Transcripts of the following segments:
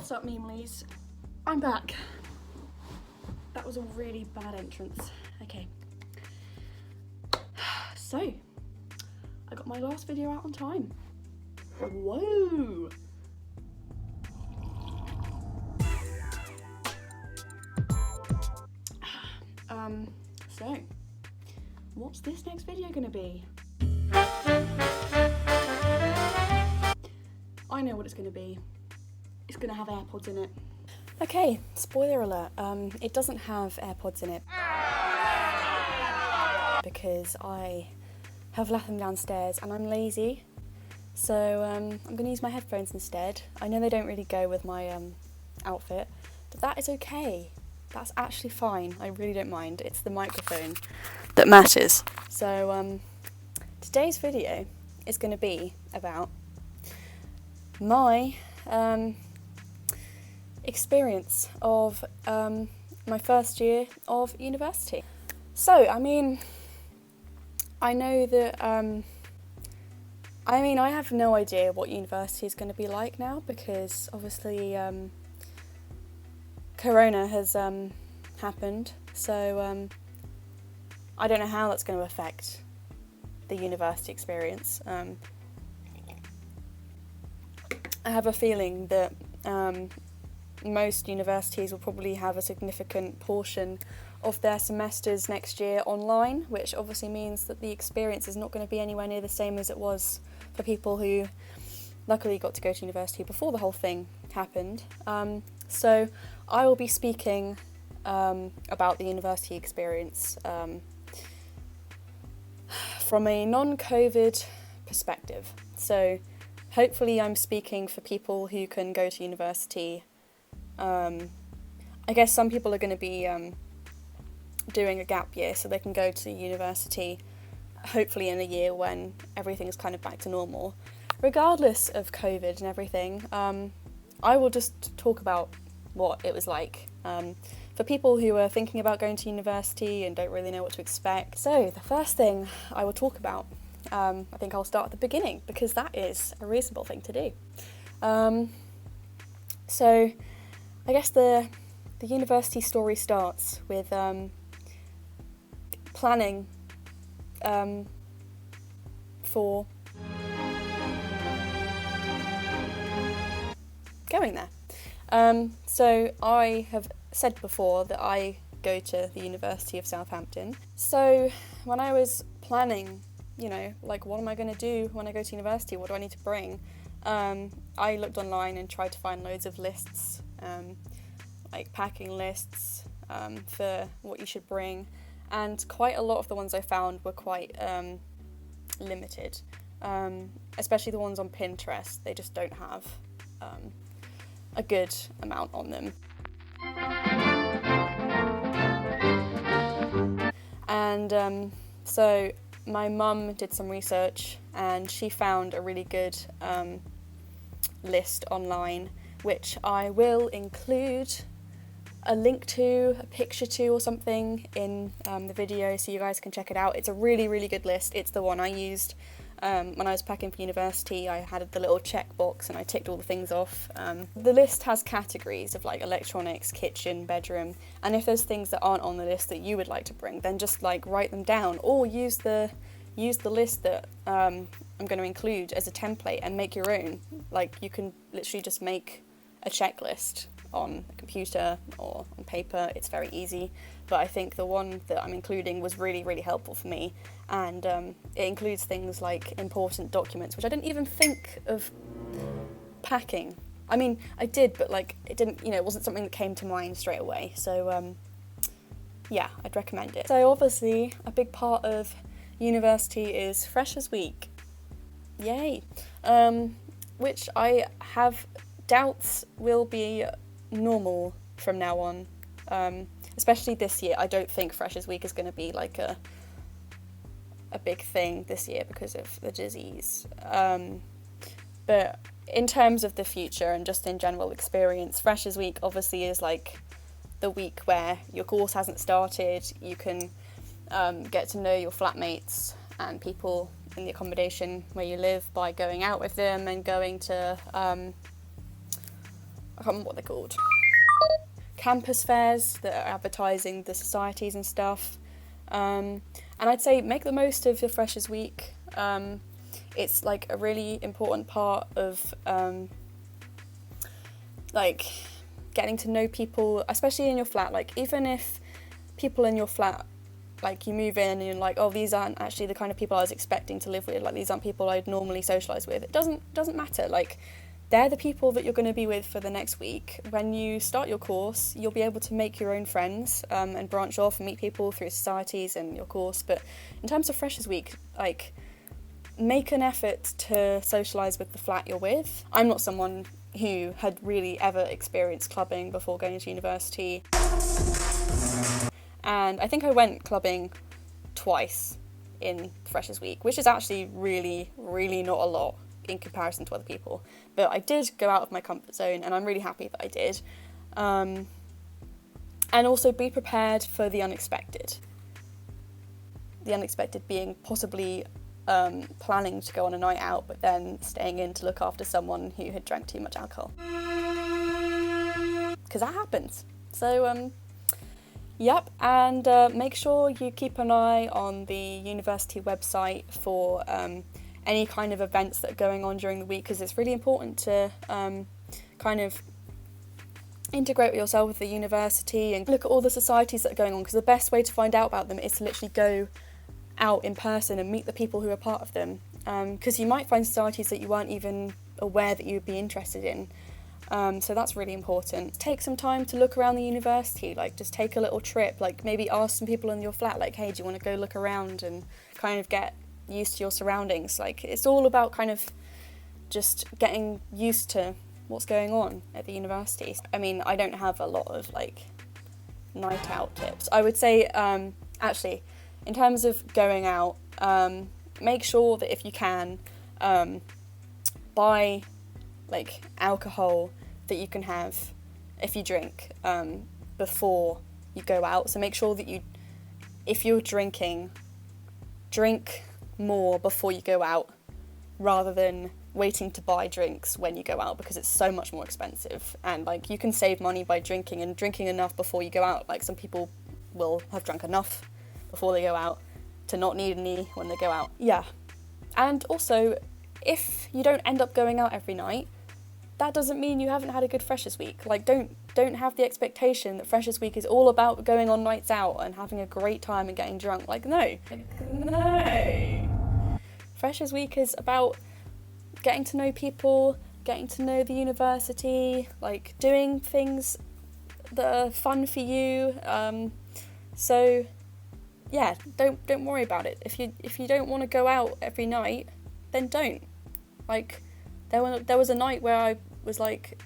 What's up, Memelys? I'm back. That was a really bad entrance. Okay. So, I got my last video out on time. Whoa! So, what's this next video gonna be? I know what it's gonna be. It's gonna have AirPods in it. Okay, spoiler alert, it doesn't have AirPods in it. Because I have left them downstairs and I'm lazy. So I'm gonna use my headphones instead. I know they don't really go with my outfit, but that is okay. That's actually fine, I really don't mind. It's the microphone that matters. So today's video is gonna be about my experience of my first year of university. So, I mean, I know that, I have no idea what university is going to be like now because obviously Corona has happened, so I don't know how that's going to affect the university experience. I have a feeling that most universities will probably have a significant portion of their semesters next year online, which obviously means that the experience is not going to be anywhere near the same as it was for people who luckily got to go to university before the whole thing happened. So I will be speaking about the university experience from a non-COVID perspective. So hopefully I'm speaking for people who can go to university. I guess some people are going to be doing a gap year so they can go to university hopefully in a year when everything's kind of back to normal. Regardless of COVID and everything, I will just talk about what it was like for people who are thinking about going to university and don't really know what to expect. So the first thing I will talk about, I think I'll start at the beginning because that is a reasonable thing to do. So I guess the university story starts with planning for going there. So I have said before that I go to the University of Southampton. So when I was planning, you know, like what am I going to do when I go to university? What do I need to bring? I looked online and tried to find loads of lists, like packing lists for what you should bring, and quite a lot of the ones I found were quite limited, especially the ones on Pinterest. They just don't have a good amount on them. And so my mum did some research and she found a really good list online, which I will include a link to, a picture to or something in the video so you guys can check it out. It's a really, really good list. It's the one I used when I was packing for university. I had the little checkbox and I ticked all the things off. The list has categories of like electronics, kitchen, bedroom, and if there's things that aren't on the list that you would like to bring, then just like write them down or use the list that I'm going to include as a template and make your own. Like you can literally just make a checklist on a computer or on paper. It's very easy, but I think the one that I'm including was really, really helpful for me, and it includes things like important documents, which I didn't even think of packing. I mean, I did, but like it didn't, you know, it wasn't something that came to mind straight away. So yeah, I'd recommend it. So obviously a big part of university is Freshers Week. Yay! Which I have doubts will be normal from now on, especially this year. I don't think Freshers Week is going to be like a big thing this year because of the disease. But in terms of the future and just in general experience, Freshers Week obviously is like the week where your course hasn't started. You can get to know your flatmates and people in the accommodation where you live by going out with them and going to I can't remember what they're called, campus fairs that are advertising the societies and stuff. And I'd say make the most of your Freshers Week. It's like a really important part of like getting to know people, especially in your flat. Like even if people in your flat, like you move in and you're like, oh, these aren't actually the kind of people I was expecting to live with, like these aren't people I'd normally socialise with, it doesn't matter. Like they're the people that you're going to be with for the next week. When you start your course, you'll be able to make your own friends and branch off and meet people through societies and your course. But in terms of Freshers Week, like make an effort to socialise with the flat you're with. I'm not someone who had really ever experienced clubbing before going to university. And I think I went clubbing twice in Freshers Week, which is actually really, really not a lot in comparison to other people. But I did go out of my comfort zone, and I'm really happy that I did. And also be prepared for the unexpected. The unexpected being possibly planning to go on a night out, but then staying in to look after someone who had drank too much alcohol. Because that happens. So, yep, and make sure you keep an eye on the university website for any kind of events that are going on during the week, because it's really important to kind of integrate yourself with the university and look at all the societies that are going on, because the best way to find out about them is to literally go out in person and meet the people who are part of them, because you might find societies that you weren't even aware that you would be interested in. So that's really important. Take some time to look around the university, like just take a little trip, like maybe ask some people in your flat, like, hey, do you want to go look around and kind of get used to your surroundings? Like it's all about kind of just getting used to what's going on at the university. I mean, I don't have a lot of like night out tips. I would say actually in terms of going out, make sure that if you can buy like alcohol that you can have if you drink before you go out. So make sure that if you're drinking, drink more before you go out rather than waiting to buy drinks when you go out, because it's so much more expensive. And like you can save money by drinking enough before you go out. Like some people will have drunk enough before they go out to not need any when they go out. Yeah. And also, if you don't end up going out every night, that doesn't mean you haven't had a good Freshers Week. Like don't have the expectation that Freshers Week is all about going on nights out and having a great time and getting drunk. Like no. Freshers Week is about getting to know people, getting to know the university, like doing things that are fun for you. So yeah, don't worry about it. If you don't want to go out every night, then don't. Like there was a night where I was like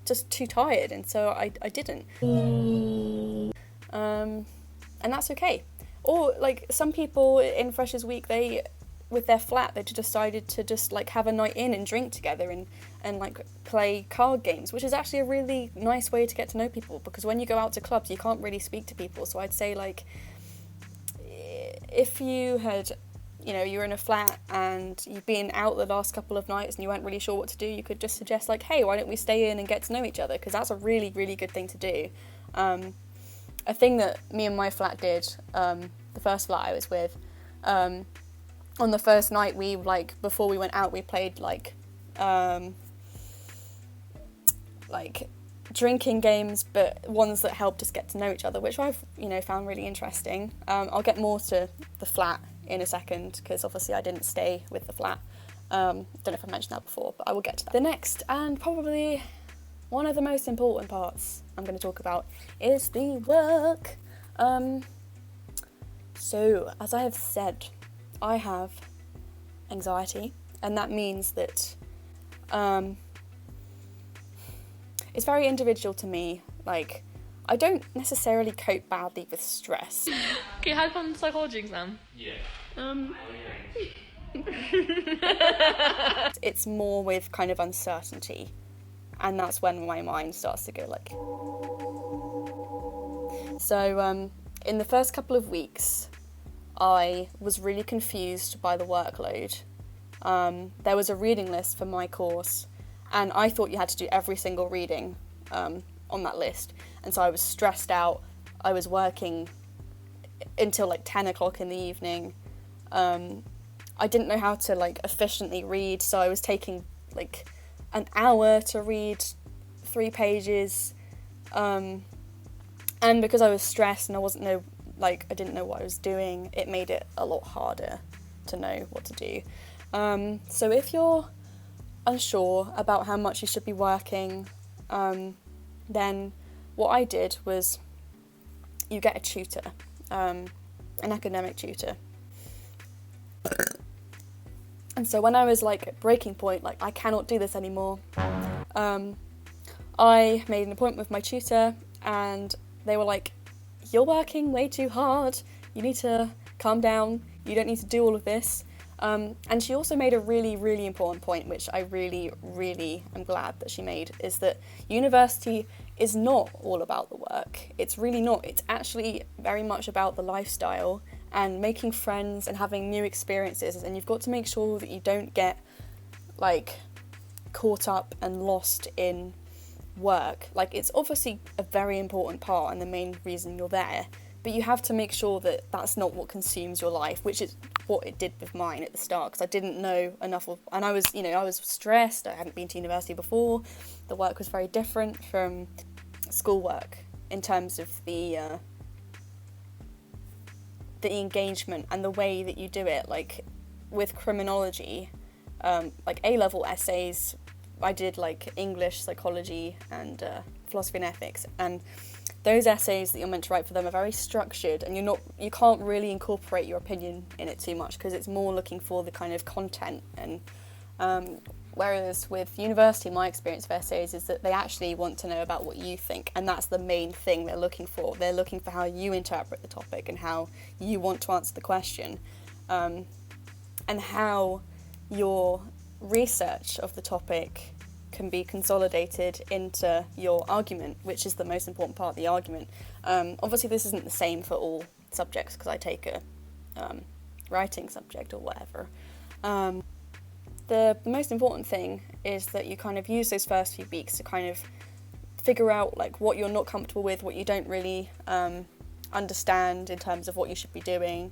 just too tired, and so I didn't. And that's okay. Or like some people in Freshers Week, with their flat, they decided to just like have a night in and drink together and like play card games, which is actually a really nice way to get to know people, because when you go out to clubs you can't really speak to people. So I'd say like if you had, you're in a flat and you've been out the last couple of nights and you weren't really sure what to do, you could just suggest like, hey, why don't we stay in and get to know each other, because that's a really, really good thing to do. A thing that me and my flat did, the first flat I was with, on the first night, we before we went out, we played like drinking games, but ones that helped us get to know each other, which I've found really interesting. I'll get more to the flat in a second, because obviously I didn't stay with the flat. Don't know if I mentioned that before, but I will get to that. The next, and probably one of the most important parts I'm going to talk about, is the work. So as I have said, I have anxiety, and that means that it's very individual to me. Like, I don't necessarily cope badly with stress. Okay, you had fun psychology exam? Yeah. It's more with kind of uncertainty, and that's when my mind starts to go like... So in the first couple of weeks, I was really confused by the workload. There was a reading list for my course, and I thought you had to do every single reading on that list, and so I was stressed out. I was working until like 10 o'clock in the evening. I didn't know how to like efficiently read, so I was taking like an hour to read 3 pages, and because I was stressed and I didn't know what I was doing, it made it a lot harder to know what to do. So if you're unsure about how much you should be working, then what I did was you get a tutor, an academic tutor. And so when I was like at breaking point, like I cannot do this anymore, I made an appointment with my tutor, and they were like, you're working way too hard, you need to calm down, you don't need to do all of this. And she also made a really, really important point, which I really, really am glad that she made, is that university is not all about the work. It's really not. It's actually very much about the lifestyle and making friends and having new experiences, and you've got to make sure that you don't get like caught up and lost in work. Like, it's obviously a very important part and the main reason you're there, but you have to make sure that that's not what consumes your life, which is what it did with mine at the start, because I didn't know enough of, and I was stressed. I hadn't been to university before. The work was very different from schoolwork in terms of the engagement and the way that you do it. Like with criminology, like A-level essays, I did like English, psychology, and philosophy and ethics, and those essays that you're meant to write for them are very structured, and you can't really incorporate your opinion in it too much, because it's more looking for the kind of content. And whereas with university, my experience of essays is that they actually want to know about what you think, and that's the main thing they're looking for. They're looking for how you interpret the topic and how you want to answer the question, and how your research of the topic can be consolidated into your argument, which is the most important part of the argument. Obviously this isn't the same for all subjects, because I take a writing subject or whatever. The most important thing is that you kind of use those first few weeks to kind of figure out like what you're not comfortable with, what you don't really understand in terms of what you should be doing,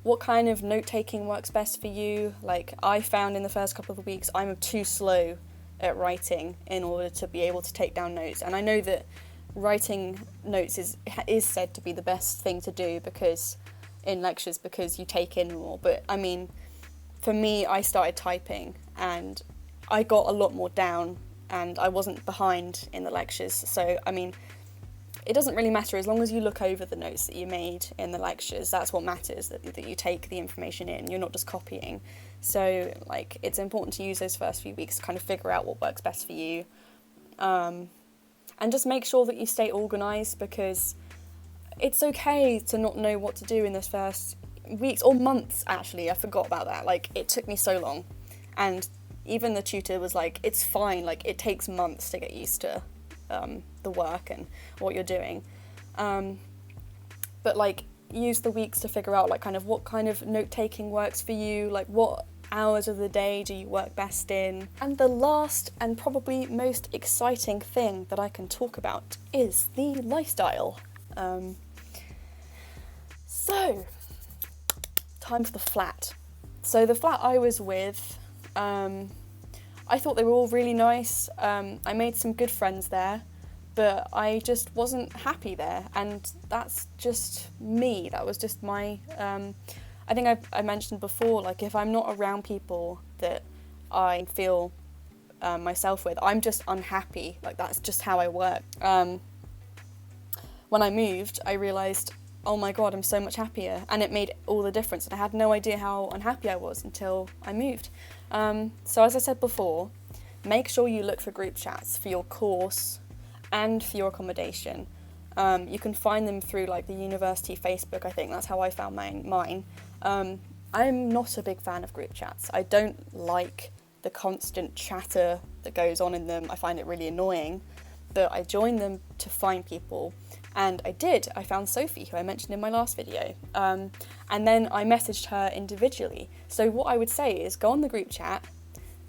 what kind of note-taking works best for you. Like, I found in the first couple of weeks I'm too slow at writing in order to be able to take down notes, and I know that writing notes is said to be the best thing to do because in lectures, because you take in more. But I mean, for me, I started typing and I got a lot more down and I wasn't behind in the lectures. So I mean, it doesn't really matter as long as you look over the notes that you made in the lectures. That's what matters, that you take the information in, you're not just copying. So like, it's important to use those first few weeks to kind of figure out what works best for you, and just make sure that you stay organised, because it's okay to not know what to do in those first weeks or months. Actually, I forgot about that. Like, it took me so long, and even the tutor was like, it's fine, like it takes months to get used to the work and what you're doing, but like, use the weeks to figure out like kind of what kind of note-taking works for you, like what hours of the day do you work best in. And the last and probably most exciting thing that I can talk about is the lifestyle. So, time for the flat. So the flat I was with, I thought they were all really nice. I made some good friends there, but I just wasn't happy there, and that's just me. That was just my, I think I mentioned before, like, if I'm not around people that I feel myself with, I'm just unhappy. Like, that's just how I work. When I moved, I realised, oh my god, I'm so much happier, and it made all the difference, and I had no idea how unhappy I was until I moved. So as I said before, make sure you look for group chats for your course and for your accommodation. You can find them through like the university Facebook. I think that's how I found mine. I'm not a big fan of group chats. I don't like the constant chatter that goes on in them. I find it really annoying, but I joined them to find people. And I found Sophie, who I mentioned in my last video, and then I messaged her individually. So what I would say is go on the group chat,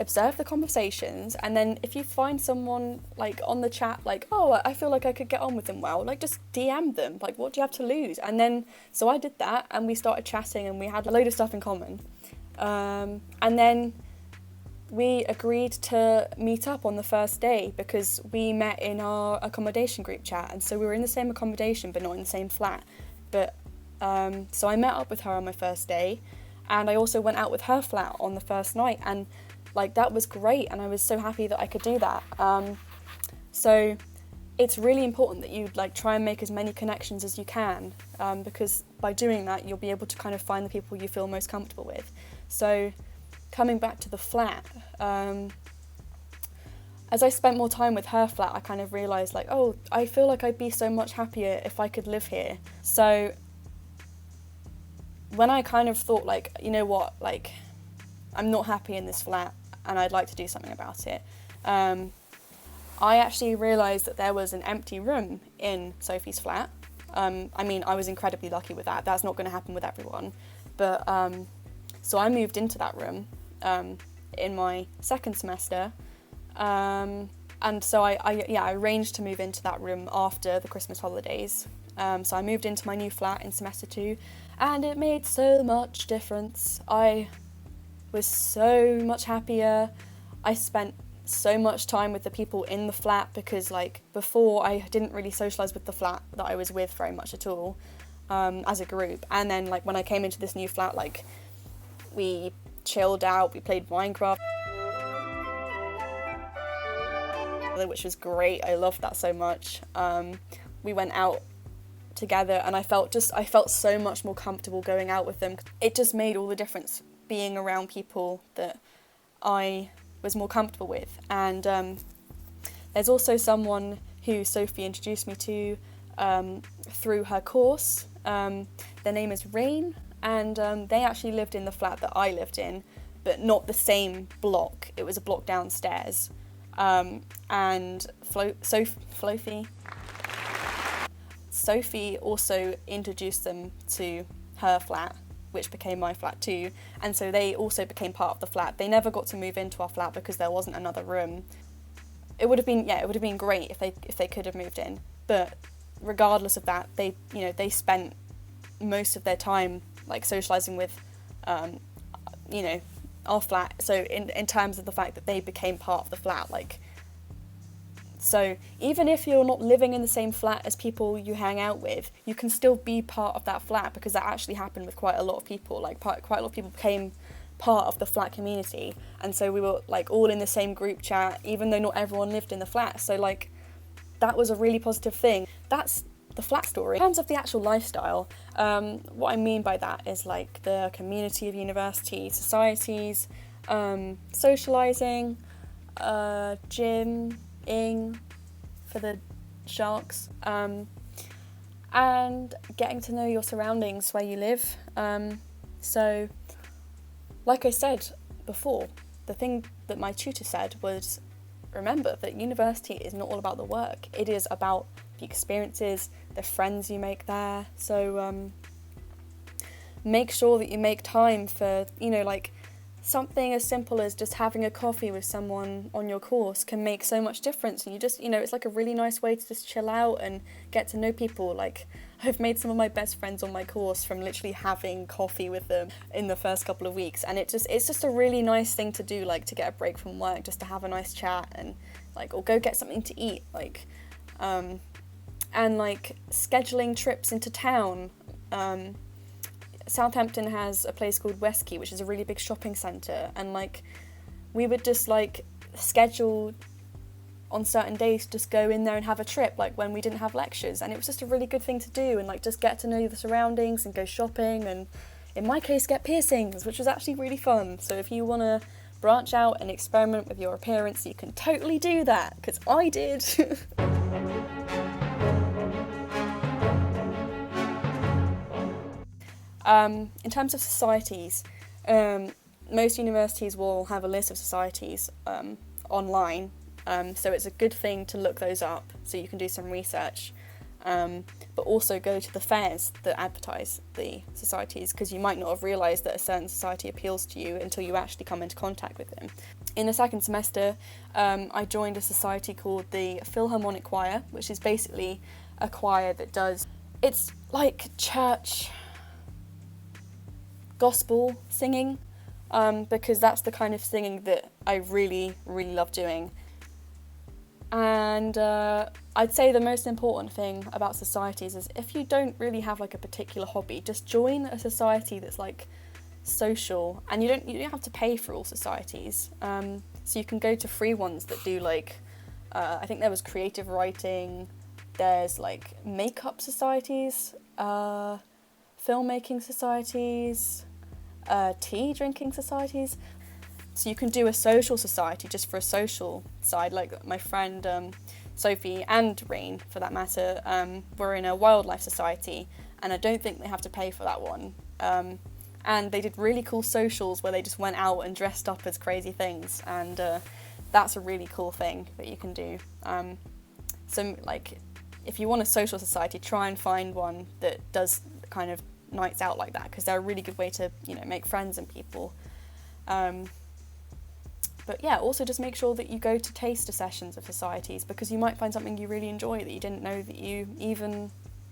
observe the conversations, and then if you find someone like on the chat like, oh, I feel like I could get on with them well, like just DM them, like what do you have to lose? And then so I did that, and we started chatting, and we had a load of stuff in common, and then we agreed to meet up on the first day because we met in our accommodation group chat, and so we were in the same accommodation but not in the same flat. But so I met up with her on my first day, and I also went out with her flat on the first night, and like that was great, and I was so happy that I could do that. So it's really important that you like try and make as many connections as you can, because by doing that you'll be able to kind of find the people you feel most comfortable with. So coming back to the flat, as I spent more time with her flat, I kind of realised like, oh, I feel like I'd be so much happier if I could live here. So when I kind of thought like, you know what, like I'm not happy in this flat and I'd like to do something about it, I actually realised that there was an empty room in Sophie's flat. I mean, I was incredibly lucky with that. That's not going to happen with everyone. But so I moved into that room in my second semester, and so I arranged to move into that room after the Christmas holidays. So I moved into my new flat in semester 2, and it made so much difference. I was so much happier. I spent so much time with the people in the flat, because like before I didn't really socialise with the flat that I was with very much at all, as a group. And then like when I came into this new flat, like we chilled out, we played Minecraft, which was great. I loved that so much. We went out together, and I felt so much more comfortable going out with them. It just made all the difference being around people that I was more comfortable with. And there's also someone who Sophie introduced me to through her course. Their name is Rain, and they actually lived in the flat that I lived in, but not the same block. It was a block downstairs. And Sophie also introduced them to her flat, which became my flat too, and so they also became part of the flat. They never got to move into our flat because there wasn't another room. It would have been great if they could have moved in, but regardless of that, they spent most of their time like socialising with our flat. So in terms of the fact that they became part of the flat, like, so even if you're not living in the same flat as people you hang out with, you can still be part of that flat, because that actually happened with quite a lot of people. Like quite a lot of people became part of the flat community, and so we were like all in the same group chat, even though not everyone lived in the flat. So like that was a really positive thing. That's the flat story. In terms of the actual lifestyle, what I mean by that is like the community of university, societies, socialising, gym-ing for the sharks, and getting to know your surroundings where you live. So, like I said before, the thing that my tutor said was, remember that university is not all about the work. It is about the experiences, the friends you make there. So make sure that you make time for, like something as simple as just having a coffee with someone on your course can make so much difference. And you just, it's like a really nice way to just chill out and get to know people. Like I've made some of my best friends on my course from literally having coffee with them in the first couple of weeks. And it's just a really nice thing to do, like to get a break from work, just to have a nice chat and like, or go get something to eat, like, and like scheduling trips into town. Southampton has a place called Westquay, which is a really big shopping centre, and like we would just like schedule on certain days to just go in there and have a trip, like when we didn't have lectures, and it was just a really good thing to do, and like just get to know the surroundings and go shopping, and in my case get piercings, which was actually really fun. So if you want to branch out and experiment with your appearance, you can totally do that, because I did. In terms of societies, most universities will have a list of societies online, so it's a good thing to look those up so you can do some research. but also go to the fairs that advertise the societies, because you might not have realised that a certain society appeals to you until you actually come into contact with them. In the second semester, I joined a society called the Philharmonic Choir, which is basically a choir that does, it's like church gospel singing, because that's the kind of singing that I really, really love doing. And I'd say the most important thing about societies is if you don't really have like a particular hobby, just join a society that's like social, and you don't have to pay for all societies. So you can go to free ones that do like, I think there was creative writing, there's like makeup societies, filmmaking societies, tea drinking societies. So you can do a social society just for a social side, like my friend Sophie and Rain, for that matter, were in a wildlife society, and I don't think they have to pay for that one. And they did really cool socials where they just went out and dressed up as crazy things, and that's a really cool thing that you can do. So like, if you want a social society, try and find one that does kind of nights out like that, because they're a really good way to, you know, make friends and people. But yeah, also just make sure that you go to taster sessions of societies, because you might find something you really enjoy that you didn't know that you even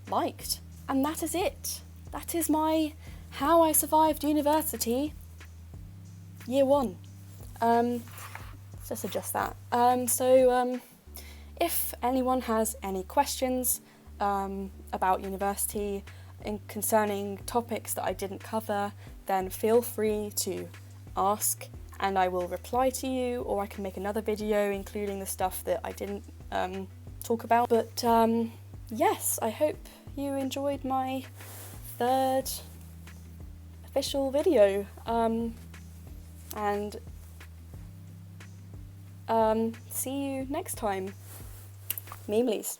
liked. And that is it. That is my How I Survived University Year 1. Let's just adjust that. So if anyone has any questions about university and concerning topics that I didn't cover, then feel free to ask, and I will reply to you, or I can make another video including the stuff that I didn't talk about. But yes, I hope you enjoyed my third official video, and see you next time. Memelys.